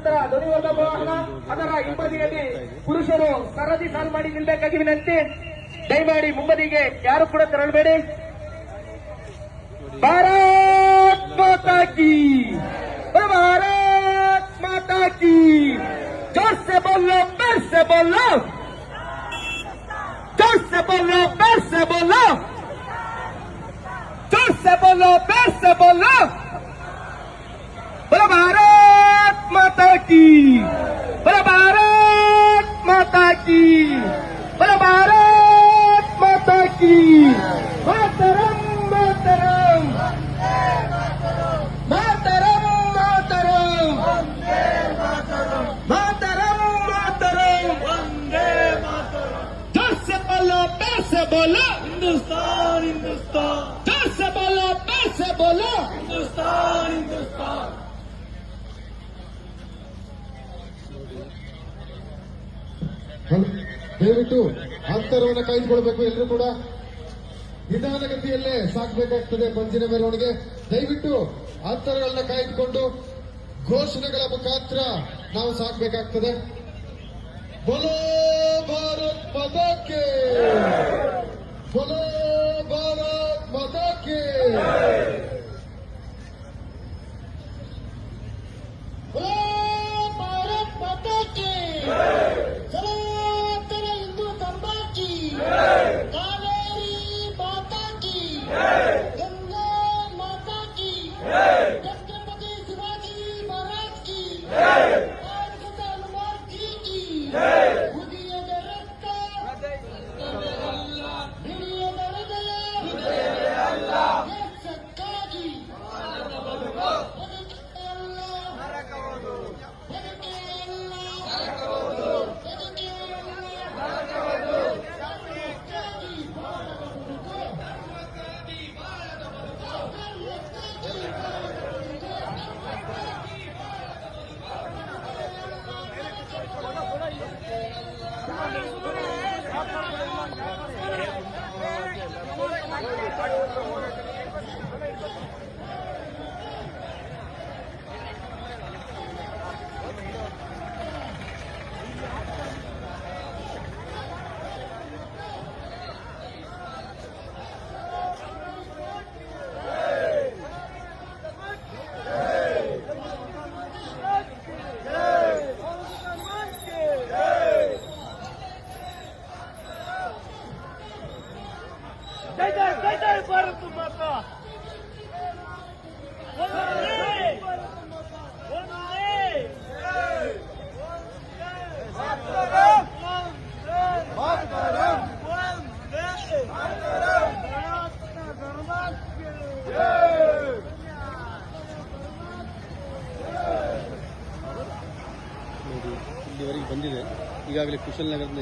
ನಂತರ ಧ್ವನಿವರ್ಧಕ ವಾಹನ, ಅದರ ಹಿಂಬದಿಯಲ್ಲಿ ಪುರುಷರು ಸರದಿ ಸಾಲು ಮಾಡಿ ನಿಲ್ಬೇಕಾಗಿ ವಿನಂತಿ. ದಯಮಾಡಿ ಮುಂಬದಿಗೆ ಯಾರು ಕೂಡ ತೆರಳಬೇಡಿ. ಭಾರತ್ ಮಾತಾ ಕಿ, ಭಾರತ್ ಮಾತಾ ಕಿ. जोर से बोलो, पैर से बोलो, जोर से बोलो, पैर से बोलो, जोर से बोलो, पैर से बोलो. बोलो भारत माता की, बोलो भारत माता की, बोलो भारत माता की. मातरम मातरम मातरम मातरम मातरम मातरम. जोर से बोलो, पैर से बोलो, हिंदुस्तान हिंदुस्तान, जोर से बोलो, पैर से बोलो. हिंदुस्तान हिंदुस्तान. ದಯವಿಟ್ಟು ಅಂತರವನ್ನು ಕಾಯ್ದುಕೊಳ್ಬೇಕು. ಎಲ್ಲರೂ ಕೂಡ ನಿಧಾನಗತಿಯಲ್ಲೇ ಸಾಗಬೇಕಾಗ್ತದೆ ಪಂಜಿನ ಮೆರವಣಿಗೆ. ದಯವಿಟ್ಟು ಅಂತರಗಳನ್ನ ಕಾಯ್ದುಕೊಂಡು ಘೋಷಣೆಗಳ ಮುಖಾಂತರ ನಾವು ಸಾಗಬೇಕಾಗ್ತದೆ. ಬೋಲೋ ಭಾರತ್ ಮಾತಾ ಕಿ, ಬೋಲೋ ಭಾರತ್ ಮಾತಾ ಕಿ. ಬೋಲೋ ಭಾರತ್ ಮಾತಾ ಕಿ. ಸನಾತನ ಹಿಂದೂ ಧರ್ಮ ಕಿ, ಕಾವೇರಿ ಮಾತಾ ಕಿ, ಗಂಗಾ ಮಾತಾ ಕಿ, ಛತ್ರಪತಿ ಶಿವಾಜಿ ಮಹಾರಾಜ್ ಕಿ, ಭಾರತದ ಹನುಮಾನ್ ಜಿ ಕಿ. ಉದಿಯದ ರಕ್ತ ಹಿಡಿಯದ ಹೃದಯ ದೇಶಕ್ಕಾಗಿ ಬದುಕೆ ಅಲ್ಲ, ಬದುಕೆ ಅಲ್ಲ, ಬದುಕೆ ಅಲ್ಲ, ಧರ್ಮಕ್ಕಾಗಿ ಬಾಳದ ಬದುಕು, ಧರ್ಮಕ್ಕಾಗಿ ಬಾಳದ ಬದುಕು, ಧರ್ಮಕ್ಕಾಗಿ ಬಾಳದ ಬದುಕು. जय जय जय जय भारत माता. वंदे मातरम मातरम वंदे मातरम. सनातन धर्म की जय. ನೋಡಿ ಇಲ್ಲಿವರೆಗೆ ಬಂದಿದೆ. ಈಗಾಗಲೇ ಕುಶಲನಗರದಿಂದ